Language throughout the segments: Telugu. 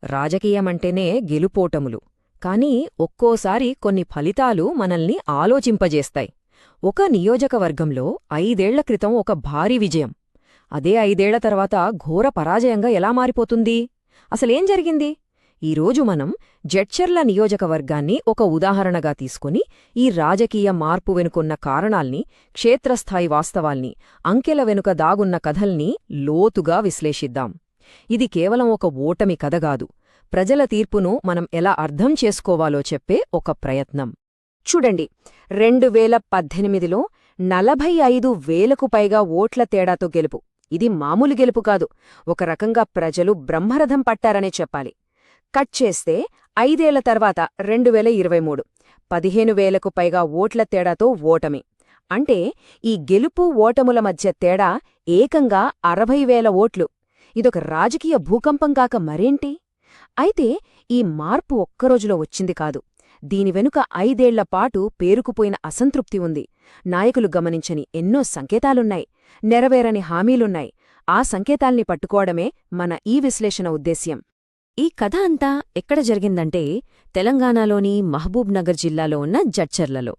రాజకీయమంటేనే గెలుపోటములు. కానీ ఒక్కోసారి కొన్ని ఫలితాలు మనల్ని ఆలోచింపజేస్తాయి. ఒక నియోజకవర్గంలో 5 ఏళ్ల క్రితం ఒక భారీ విజయం. అదే 5 ఏళ్ల తర్వాత ఘోర పరాజయంగా ఎలా మారిపోతుంది? అసలేం జరిగింది? ఈరోజు మనం జడ్చర్ల నియోజకవర్గాన్ని ఒక ఉదాహరణగా తీసుకుని ఈ రాజకీయ మార్పు వెనుకున్న కారణాల్ని, క్షేత్రస్థాయి వాస్తవాల్ని, అంకెల వెనుక దాగున్న కథల్ని లోతుగా విశ్లేషిద్దాం. ఇది కేవలం ఒక ఓటమి కథగాదు, ప్రజల తీర్పును మనం ఎలా అర్థం చేసుకోవాలో చెప్పే ఒక ప్రయత్నం. చూడండి, 2018లో 45,000కు పైగా ఓట్ల తేడాతో గెలుపు. ఇది మామూలు గెలుపు కాదు, ఒక రకంగా ప్రజలు బ్రహ్మరథం పట్టారనే చెప్పాలి. కట్ చేస్తే 5 ఏళ్ల తర్వాత 2023 15,000కు పైగా ఓట్ల తేడాతో ఓటమి. అంటే ఈ గెలుపు ఓటముల మధ్య తేడా ఏకంగా 60,000 ఓట్లు. ఇదొక రాజకీయ భూకంపం కాక మరేంటి? అయితే ఈ మార్పు ఒక్కరోజులో వచ్చింది కాదు. దీని వెనుక 5 ఏళ్లపాటు పేరుకుపోయిన అసంతృప్తి ఉంది. నాయకులు గమనించని ఎన్నో సంకేతాలున్నాయి, నెరవేరని హామీలున్నాయి. ఆ సంకేతాల్ని పట్టుకోవడమే మన ఈ విశ్లేషణ ఉద్దేశ్యం. ఈ కథ అంతా ఎక్కడ జరిగిందంటే తెలంగాణలోని మహబూబ్ నగర్ జిల్లాలో ఉన్న జడ్చర్లలో.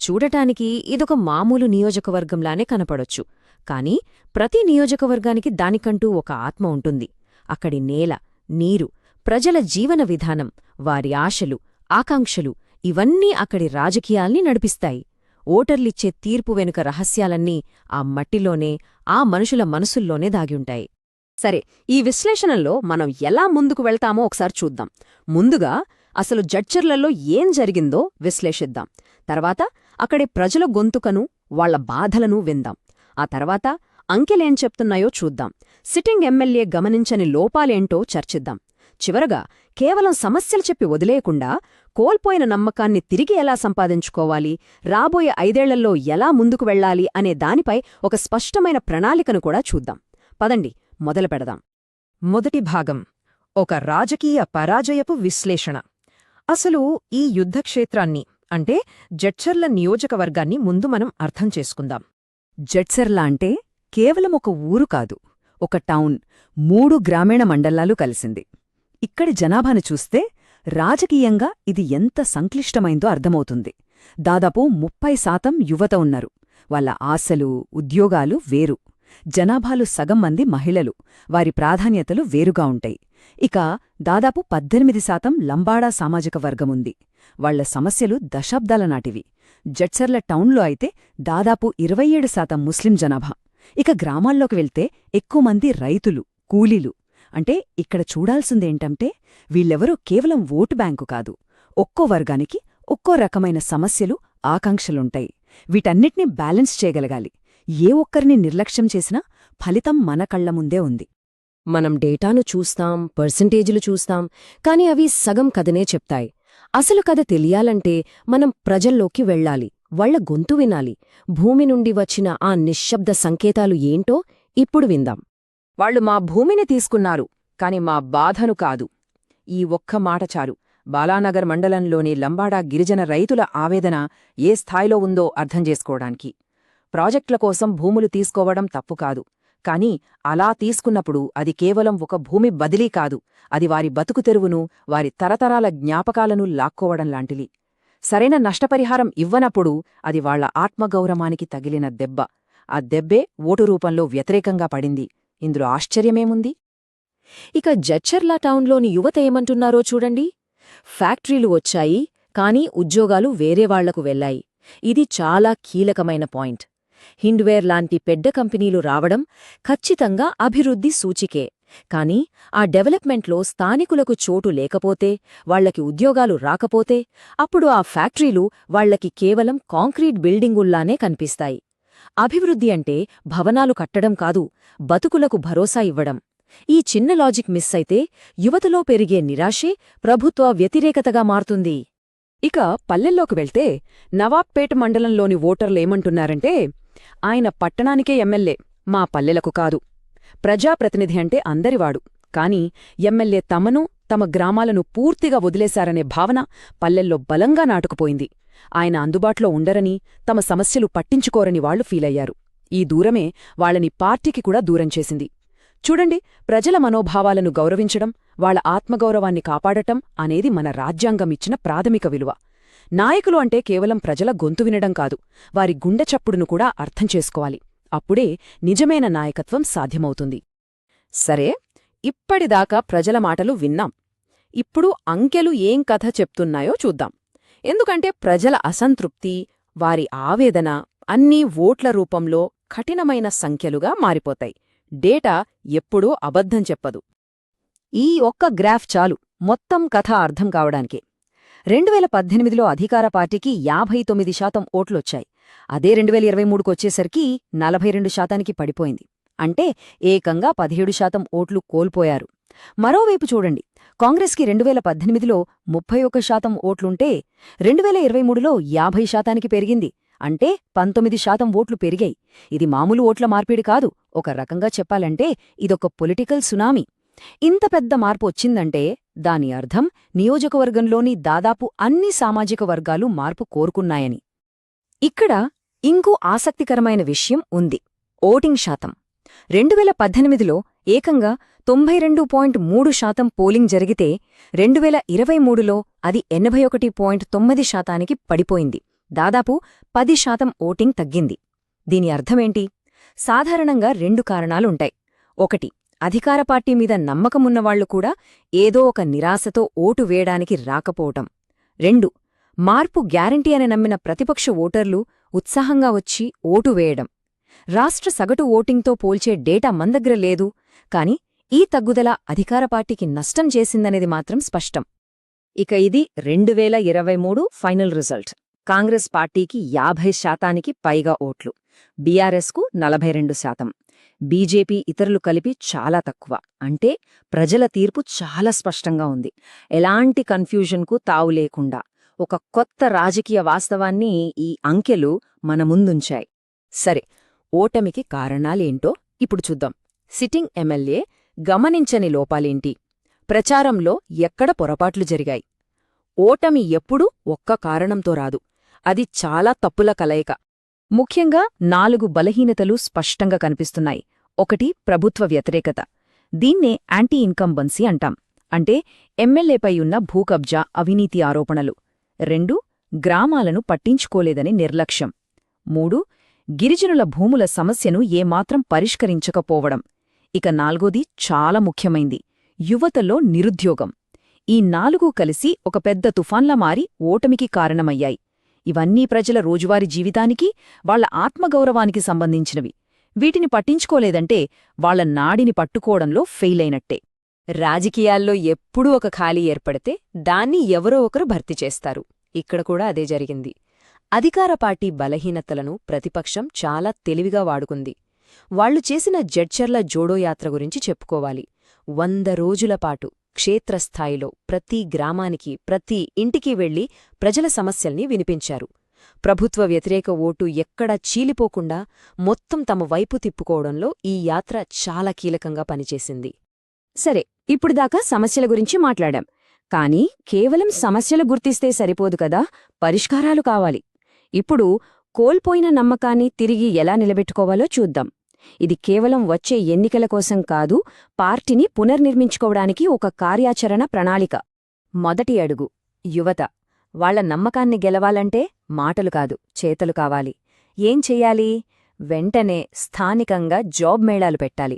చూడటానికి ఇదొక మామూలు నియోజకవర్గంలానే కనపడొచ్చు. కాని ప్రతి నియోజకవర్గానికి దానికంటూ ఒక ఆత్మ ఉంటుంది. అక్కడి నేల, నీరు, ప్రజల జీవన విధానం, వారి ఆశలు, ఆకాంక్షలు ఇవన్నీ అక్కడి రాజకీయాల్ని నడిపిస్తాయి. ఓటర్లిచ్చే తీర్పు వెనుక రహస్యాలన్నీ ఆ మట్టిలోనే, ఆ మనుషుల మనసుల్లోనే దాగివుంటాయి. సరే, ఈ విశ్లేషణలో మనం ఎలా ముందుకు వెళ్తామో ఒకసారి చూద్దాం. ముందుగా అసలు జడ్చర్లలో ఏం జరిగిందో విశ్లేషిద్దాం. తర్వాత అక్కడి ప్రజల గొంతుకను, వాళ్ల బాధలను విందాం. ఆ తర్వాత అంకెలేం చెప్తున్నాయో చూద్దాం. సిట్టింగ్ ఎమ్మెల్యే గమనించని లోపాలేంటో చర్చిద్దాం. చివరగా కేవలం సమస్యలు చెప్పి వదిలేయకుండా కోల్పోయిన నమ్మకాన్ని తిరిగి ఎలా సంపాదించుకోవాలి, రాబోయే 5 ఏళ్లలో ఎలా ముందుకు వెళ్లాలి అనే దానిపై ఒక స్పష్టమైన ప్రణాళికను కూడా చూద్దాం. పదండి, మొదలు పెడదాం. మొదటి భాగం, ఒక రాజకీయ పరాజయపు విశ్లేషణ. అసలు ఈ యుద్ధక్షేత్రాన్ని అంటే జడ్చర్ల నియోజకవర్గాన్ని ముందు మనం అర్థం చేసుకుందాం. జడ్చర్ల అంటే కేవలం ఒక ఊరు కాదు, ఒక టౌన్, 3 గ్రామీణ మండలాలు కలిసింది. ఇక్కడి జనాభాను చూస్తే రాజకీయంగా ఇది ఎంత సంక్లిష్టమైందో అర్థమవుతుంది. దాదాపు 30% యువత ఉన్నారు. వాళ్ళ ఆశలు, ఉద్యోగాలు వేరు. జనాభాలు సగం మంది మహిళలు, వారి ప్రాధాన్యతలు వేరుగా ఉంటాయి. ఇక దాదాపు 18% లంబాడా సామాజిక వర్గముంది. వాళ్ల సమస్యలు దశాబ్దాల నాటివి. జడ్చర్ల టౌన్లో అయితే దాదాపు 27% ముస్లిం జనాభా. ఇక గ్రామాల్లోకి వెళ్తే ఎక్కువ మంది రైతులు, కూలీలు. అంటే ఇక్కడ చూడాల్సిందేంటంటే వీళ్ళెవరూ కేవలం ఓటు బ్యాంకు కాదు, ఒక్కో వర్గానికి ఒక్కో రకమైన సమస్యలు, ఆకాంక్షలుంటాయి. వీటన్నిటినీ బ్యాలెన్స్ చేయగలగాలి. ఏ ఒక్కరిని నిర్లక్ష్యం చేసినా ఫలితం మన కళ్ల ముందే ఉంది. మనం డేటాను చూస్తాం, పర్సెంటేజీలు చూస్తాం, కాని అవి సగం కథనే చెప్తాయి. అసలు కథ తెలియాలంటే మనం ప్రజల్లోకి వెళ్ళాలి, వాళ్ల గొంతు వినాలి. భూమి నుండి వచ్చిన ఆ నిశ్శబ్ద సంకేతాలు ఏంటో ఇప్పుడు విందాం. వాళ్లు మా భూమిని తీసుకున్నారు, కాని మా బాధను కాదు. ఈ ఒక్క మాట చాలు బాలానగర్ మండలంలోని లంబాడా గిరిజన రైతుల ఆవేదన ఏ స్థాయిలో ఉందో అర్థం చేసుకోవడానికి. ప్రాజెక్టుల కోసం భూములు తీసుకోవడం తప్పు కాదు, కాని అలా తీసుకున్నప్పుడు అది కేవలం ఒక భూమి బదిలీ కాదు, అది వారి బతుకు తెరువును, వారి తరతరాల జ్ఞాపకాలను లాక్కోవడం లాంటిది. సరైన నష్టపరిహారం ఇవ్వనప్పుడు అది వాళ్ల ఆత్మగౌరవానికి తగిలిన దెబ్బ. ఆ దెబ్బే ఓటు రూపంలో వ్యతిరేకంగా పడింది. ఇందులో ఆశ్చర్యమేముంది? ఇక జడ్చర్ల టౌన్లోని యువత ఏమంటున్నారో చూడండి. ఫ్యాక్టరీలు వచ్చాయి, కానీ ఉద్యోగాలు వేరేవాళ్లకు వెళ్లాయి. ఇది చాలా కీలకమైన పాయింట్. హిండ్వేర్ లాంటి పెద్ద కంపెనీలు రావడం ఖచ్చితంగా అభివృద్ధి సూచికే. కాని ఆ డెవలప్మెంట్లో స్థానికులకు చోటు లేకపోతే, వాళ్లకి ఉద్యోగాలు రాకపోతే, అప్పుడు ఆ ఫ్యాక్టరీలు వాళ్లకి కేవలం కాంక్రీట్ బిల్డింగుల్లానే కనిపిస్తాయి. అభివృద్ధి అంటే భవనాలు కట్టడం కాదు, బతుకులకు భరోసా ఇవ్వడం. ఈ చిన్న లాజిక్ మిస్ అయితే యువతలో పెరిగే నిరాశే ప్రభుత్వ వ్యతిరేకతగా మారుతుంది. ఇక పల్లెల్లోకి వెళ్తే నవాబ్పేట్ మండలంలోని ఓటర్లేమంటున్నారంటే, ఆయన పట్టణానికే ఎమ్మెల్యే, మా పల్లెలకు కాదు. ప్రజాప్రతినిధి అంటే అందరివాడు, కాని ఎమ్మెల్యే తమను, తమ గ్రామాలను పూర్తిగా వదిలేశారనే భావన పల్లెల్లో బలంగా నాటుకుపోయింది. ఆయన అందుబాటులో ఉండరని, తమ సమస్యలు పట్టించుకోరని వాళ్లు ఫీలయ్యారు. ఈ దూరమే వాళ్లని పార్టీకి కూడా దూరం చేసింది. చూడండి, ప్రజల మనోభావాలను గౌరవించడం, వాళ్ల ఆత్మగౌరవాన్ని కాపాడటం అనేది మన రాజ్యాంగమిచ్చిన ప్రాథమిక విలువ. నాయకులు అంటే కేవలం ప్రజల గొంతు వినడం కాదు, వారి గుండె చప్పుడును కూడా అర్థం చేసుకోవాలి. అప్పుడే నిజమైన నాయకత్వం సాధ్యమవుతుంది. సరే, ఇప్పటిదాకా ప్రజల మాటలు విన్నాం. ఇప్పుడు అంకెలు ఏం కథ చెప్తున్నాయో చూద్దాం. ఎందుకంటే ప్రజల అసంతృప్తి, వారి ఆవేదన అన్నీ ఓట్ల రూపంలో కఠినమైన సంఖ్యలుగా మారిపోతాయి. డేటా ఎప్పుడూ అబద్ధం చెప్పదు. ఈ ఒక్క గ్రాఫ్ చాలు మొత్తం కథ అర్థం కావడానికే. 2018లో అధికార పార్టీకి 59% ఓట్లొచ్చాయి. అదే 2023కొచ్చేసరికి 42%కి పడిపోయింది. అంటే ఏకంగా 17% ఓట్లు కోల్పోయారు. మరోవైపు చూడండి, కాంగ్రెస్కి 2018లో 31% ఓట్లుంటే 2023లో 50%కి పెరిగింది. అంటే 19% ఓట్లు పెరిగాయి. ఇది మామూలు ఓట్ల మార్పిడి కాదు. ఒక రకంగా చెప్పాలంటే ఇదొక పొలిటికల్ సునామీ. ఇంత పెద్ద మార్పు వచ్చిందంటే దాని అర్థం నియోజకవర్గంలోని దాదాపు అన్ని సామాజిక వర్గాలు మార్పు కోరుకున్నాయని. ఇక్కడ ఇంకో ఆసక్తికరమైన విషయం ఉంది: ఓటింగ్ శాతం. 2018లో ఏకంగా 92.3% పోలింగ్ జరిగితే 2023లో అది 81.9%కి పడిపోయింది. దాదాపు 10% ఓటింగ్ తగ్గింది. దీని అర్థమేంటి? సాధారణంగా 2 కారణాలుంటాయి. ఒకటి, అధికార పార్టీ మీద నమ్మకమున్నవాళ్లు కూడా ఏదో ఒక నిరాశతో ఓటు వేయడానికి రాకపోవటం. 2, మార్పు గ్యారంటీ అని నమ్మిన ప్రతిపక్ష ఓటర్లు ఉత్సాహంగా వచ్చి ఓటు వేయడం. రాష్ట్ర సగటు ఓటింగ్తో పోల్చే డేటా మందగ్ర లేదు, కాని ఈ తగ్గుదల అధికార పార్టీకి నష్టం చేసిందనేది మాత్రం స్పష్టం. ఇక ఇది 2023 ఫైనల్ రిజల్ట్. కాంగ్రెస్ పార్టీకి 50%కి పైగా ఓట్లు, బీఆర్ఎస్కు 42%, బీజేపీ ఇతరులు కలిపి చాలా తక్కువ. అంటే ప్రజల తీర్పు చాలా స్పష్టంగా ఉంది. ఎలాంటి కన్ఫ్యూజన్కు తావు లేకుండా ఒక కొత్త రాజకీయ వాస్తవాన్ని ఈ అంకెలు మన ముందుంచాయి. సరే, ఓటమికి కారణాలేంటో ఇప్పుడు చూద్దాం. సిట్టింగ్ ఎమ్మెల్యే గమనించని లోపాలేంటి? ప్రచారంలో ఎక్కడ పొరపాట్లు జరిగాయి? ఓటమి ఎప్పుడూ ఒక్క కారణంతో రాదు, అది చాలా తప్పుల కలయిక. ముఖ్యంగా 4 బలహీనతలు స్పష్టంగా కనిపిస్తున్నాయి. 1, ప్రభుత్వ వ్యతిరేకత. దీన్నే యాంటీ ఇన్కంబెన్సీ అంటాం. అంటే ఎమ్మెల్యేపై ఉన్న భూకబ్జా, అవినీతి ఆరోపణలు. 2, గ్రామాలను పట్టించుకోలేదని నిర్లక్ష్యం. 3, గిరిజనుల భూముల సమస్యను ఏమాత్రం పరిష్కరించకపోవడం. ఇక 4ది చాలా ముఖ్యమైంది: యువతలో నిరుద్యోగం. ఈ 4 కలిసి ఒక పెద్ద తుఫాన్లా మారి ఓటమికి కారణమయ్యాయి. ఇవన్నీ ప్రజల రోజువారీ జీవితానికి, వాళ్ల ఆత్మగౌరవానికి సంబంధించినవి. వీటిని పట్టించుకోలేదంటే వాళ్ల నాడిని పట్టుకోవడంలో ఫెయిలైనట్టే. రాజకీయాల్లో ఎప్పుడూ ఒక ఖాళీ ఏర్పడితే దాన్ని ఎవరో ఒకరు భర్తీ చేస్తారు. ఇక్కడ కూడా అదే జరిగింది. అధికార పార్టీ బలహీనతలను ప్రతిపక్షం చాలా తెలివిగా వాడుకుంది. వాళ్లు చేసిన జడ్చర్ల జోడో యాత్ర గురించి చెప్పుకోవాలి. 100 రోజుల పాటు క్షేత్రస్థాయిలో ప్రతి గ్రామానికి, ప్రతి ఇంటికి వెళ్లి ప్రజల సమస్యల్ని వినిపించారు. ప్రభుత్వ వ్యతిరేక ఓటు ఎక్కడా చీలిపోకుండా మొత్తం తమ వైపు తిప్పుకోవడంలో ఈ యాత్ర చాలా కీలకంగా పనిచేసింది. సరే, ఇప్పుడుదాకా సమస్యల గురించి మాట్లాడాం. కానీ కేవలం సమస్యలు గుర్తిస్తే సరిపోదు కదా, పరిష్కారాలు కావాలి. ఇప్పుడు కోల్పోయిన నమ్మకాన్ని తిరిగి ఎలా నిలబెట్టుకోవాలో చూద్దాం. ఇది కేవలం వచ్చే ఎన్నికల కోసం కాదు, పార్టీని పునర్నిర్మించుకోవడానికి ఒక కార్యాచరణ ప్రణాళిక. మొదటి అడుగు యువత. వాళ్ల నమ్మకాన్ని గెలవాలంటే మాటలు కాదు, చేతలు కావాలి. ఏం చెయ్యాలి? వెంటనే స్థానికంగా జాబ్ మేళాలు పెట్టాలి.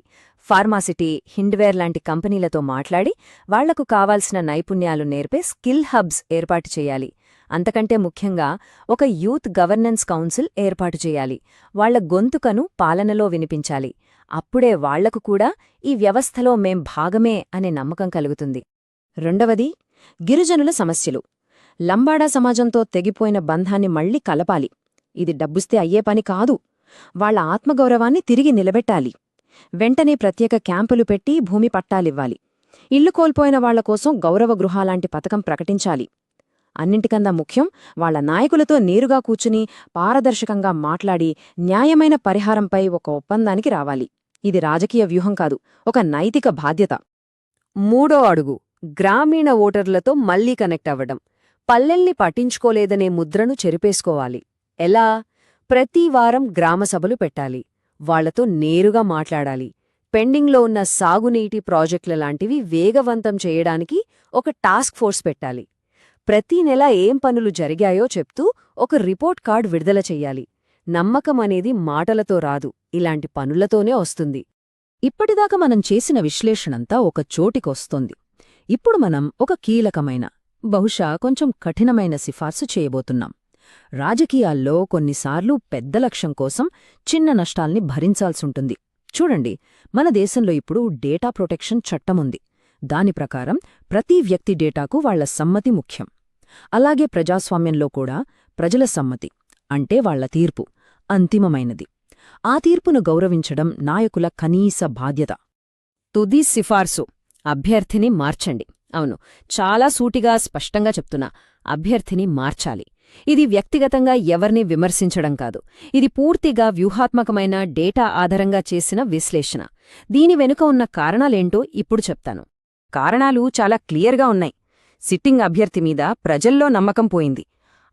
ఫార్మాసిటీ, హిండ్వేర్ లాంటి కంపెనీలతో మాట్లాడి వాళ్లకు కావాల్సిన నైపుణ్యాలు నేర్పే స్కిల్ హబ్స్ ఏర్పాటు చేయాలి. అంతకంటే ముఖ్యంగా ఒక యూత్ గవర్నెన్స్ కౌన్సిల్ ఏర్పాటు చేయాలి. వాళ్ల గొంతుకను పాలనలో వినిపించాలి. అప్పుడే వాళ్లకు కూడా ఈ వ్యవస్థలో మేం భాగమే అనే నమ్మకం కలుగుతుంది. రెండవది, గిరిజనుల సమస్యలు. లంబాడా సమాజంతో తెగిపోయిన బంధాన్ని మళ్లీ కలపాలి. ఇది డబ్బుస్తే అయ్యే పని కాదు. వాళ్ల ఆత్మగౌరవాన్ని తిరిగి నిలబెట్టాలి. వెంటనే ప్రత్యేక క్యాంపులు పెట్టి భూమి పట్టాలివ్వాలి. ఇల్లు కోల్పోయిన వాళ్ల కోసం గౌరవ గృహాలాంటి పథకం ప్రకటించాలి. అన్నింటికన్నా ముఖ్యం, వాళ్ల నాయకులతో నేరుగా కూర్చుని పారదర్శకంగా మాట్లాడి న్యాయమైన పరిహారంపై ఒక ఒప్పందానికి రావాలి. ఇది రాజకీయ వ్యూహం కాదు, ఒక నైతిక బాధ్యత. మూడో అడుగు గ్రామీణ ఓటర్లతో మళ్లీ కనెక్ట్ అవ్వడం. పల్లెల్ని పట్టించుకోలేదనే ముద్రను చెరిపేసుకోవాలి. ఎలా? ప్రతి వారం గ్రామసభలు పెట్టాలి. వాళ్లతో నేరుగా మాట్లాడాలి. పెండింగ్లో ఉన్న సాగునీటి ప్రాజెక్టుల లాంటివి వేగవంతం చేయడానికి ఒక టాస్క్ ఫోర్స్ పెట్టాలి. ప్రతి నెల ఏం పనులు జరిగాయో చెప్తూ ఒక రిపోర్ట్ కార్డ్ విడుదల చెయ్యాలి. నమ్మకం అనేది మాటలతో రాదు, ఇలాంటి పనులతోనే వస్తుంది. ఇప్పటిదాకా మనం చేసిన విశ్లేషణంతా ఒక చోటికొస్తోంది. ఇప్పుడు మనం ఒక కీలకమైన, బహుశా కొంచెం కఠినమైన సిఫార్సు చేయబోతున్నాం. రాజకీయాల్లో కొన్నిసార్లు పెద్ద లక్ష్యం కోసం చిన్న నష్టాల్ని భరించాల్సుంటుంది. చూడండి, మన దేశంలో ఇప్పుడు డేటా ప్రొటెక్షన్ చట్టముంది. దాని ప్రకారం ప్రతి వ్యక్తి డేటాకు వాళ్ల సమ్మతి ముఖ్యం. అలాగే ప్రజాస్వామ్యంలో కూడా ప్రజల సమ్మతి, అంటే వాళ్ల తీర్పు, అంతిమమైనది. ఆ తీర్పును గౌరవించడం నాయకుల కనీస బాధ్యత. తుది సిఫార్సు: అభ్యర్థిని మార్చండి. అవును, చాలా సూటిగా స్పష్టంగా చెప్తున్నా, అభ్యర్థిని మార్చాలి. ఇది వ్యక్తిగతంగా ఎవర్నీ విమర్శించడం కాదు, ఇది పూర్తిగా వ్యూహాత్మకమైన డేటా ఆధారంగా చేసిన విశ్లేషణ. దీని వెనుక ఉన్న కారణాలేంటో ఇప్పుడు చెప్తాను. కారణాలు చాలా క్లియర్గా ఉన్నాయి. సిట్టింగ్ అభ్యర్థి మీద ప్రజల్లో నమ్మకం పోయింది.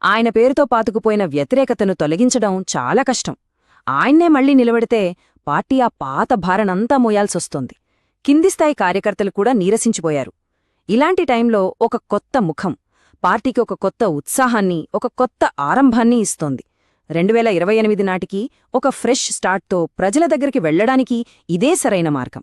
ఆయన పేరుతో పాతుకుపోయిన వ్యతిరేకతను తొలగించడం చాలా కష్టం. ఆయన్నే మళ్లీ నిలబెడితే పార్టీ ఆ పాత భారనంతా మోయాల్సొస్తోంది. కిందిస్థాయి కార్యకర్తలు కూడా నీరసించిపోయారు. ఇలాంటి టైంలో ఒక కొత్త ముఖం పార్టీకి ఒక కొత్త ఉత్సాహాన్ని, ఒక కొత్త ఆరంభాన్ని ఇస్తోంది. 2028 నాటికి ఒక ఫ్రెష్ స్టార్ట్తో ప్రజల దగ్గరికి వెళ్లడానికి ఇదే సరైన మార్గం.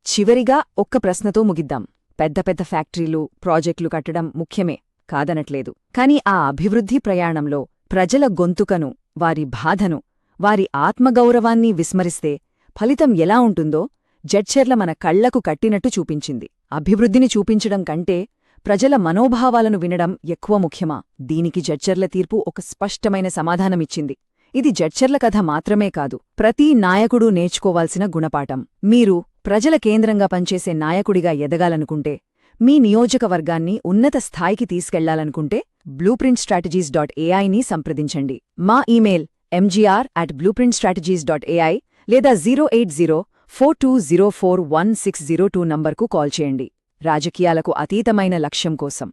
చివరిగా ఒక్క ప్రశ్నతో ముగిద్దాం. పెద్ద పెద్ద ఫ్యాక్టరీలు, ప్రాజెక్టులు కట్టడం ముఖ్యమే, కాదనట్లేదు. కాని ఆ అభివృద్ధి ప్రయాణంలో ప్రజల గొంతుకను, వారి బాధను, వారి ఆత్మగౌరవాన్ని విస్మరిస్తే ఫలితం ఎలా ఉంటుందో జడ్చర్ల మన కళ్లకు కట్టినట్టు చూపించింది. అభివృద్ధిని చూపించడం కంటే ప్రజల మనోభావాలను వినడం ఎక్కువ ముఖ్యమా? దీనికి జడ్చర్ల తీర్పు ఒక స్పష్టమైన సమాధానమిచ్చింది. ఇది జడ్చర్ల కథ మాత్రమే కాదు, ప్రతి నాయకుడూ నేర్చుకోవాల్సిన గుణపాఠం. మీరు ప్రజల కేంద్రంగా పనిచేసే నాయకుడిగా ఎదగాలనుకుంటే, మీ నియోజకవర్గాన్ని ఉన్నత స్థాయికి తీసుకెళ్లాలనుకుంటే blueprintstrategies.ai ని సంప్రదించండి. మా ఇమెయిల్ mgr@blueprintstrategies.ai లేదా 08042041602 నంబర్కు కాల్ చేయండి. రాజకీయాలకు అతీతమైన లక్ష్యం కోసం.